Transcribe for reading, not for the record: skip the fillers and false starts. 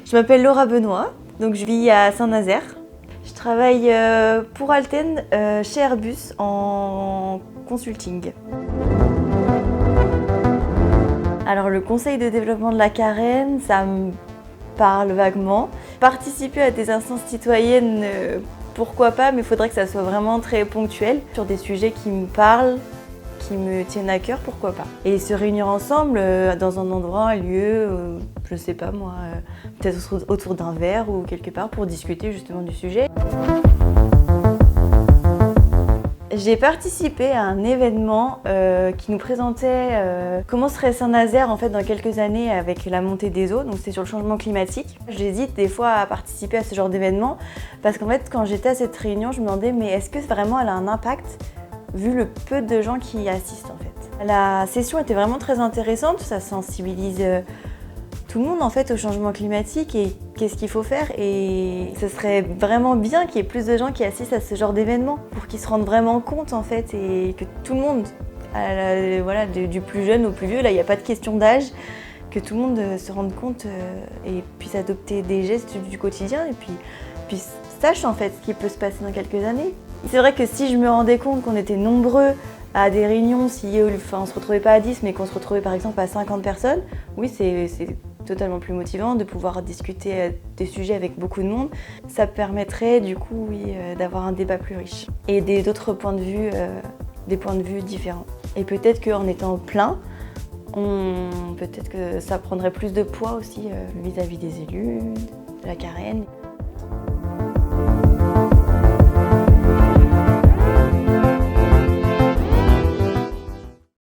Je m'appelle Laura Benoît, donc je vis à Saint-Nazaire. Je travaille pour Alten chez Airbus en consulting. Alors le conseil de développement de la Carène, ça me parle vaguement. Participer à des instances citoyennes, pourquoi pas, mais il faudrait que ça soit vraiment très ponctuel sur des sujets qui me parlent, qui me tiennent à cœur, pourquoi pas. Et se réunir ensemble dans un endroit, un lieu, je sais pas moi, peut-être autour d'un verre ou quelque part pour discuter justement du sujet. J'ai participé à un événement qui nous présentait comment serait Saint-Nazaire en fait dans quelques années avec la montée des eaux, donc c'est sur le changement climatique. J'hésite des fois à participer à ce genre d'événement parce qu'en fait quand j'étais à cette réunion je me demandais mais est-ce que vraiment elle a un impact vu le peu de gens qui y assistent en fait. La session était vraiment très intéressante, ça sensibilise tout le monde en fait au changement climatique et qu'est-ce qu'il faut faire, et ce serait vraiment bien qu'il y ait plus de gens qui assistent à ce genre d'événement pour qu'ils se rendent vraiment compte en fait et que tout le monde, voilà, du plus jeune au plus vieux, là il n'y a pas de question d'âge, que tout le monde se rende compte et puisse adopter des gestes du quotidien et puis sache en fait ce qui peut se passer dans quelques années. C'est vrai que si je me rendais compte qu'on était nombreux à des réunions, si on ne se retrouvait pas à 10 mais qu'on se retrouvait par exemple à 50 personnes, oui c'est totalement plus motivant de pouvoir discuter des sujets avec beaucoup de monde. Ça permettrait du coup oui, d'avoir un débat plus riche et d'autres points de vue, des points de vue différents. Et peut-être qu'en étant plein, peut-être que ça prendrait plus de poids aussi vis-à-vis des élus, de la Carène.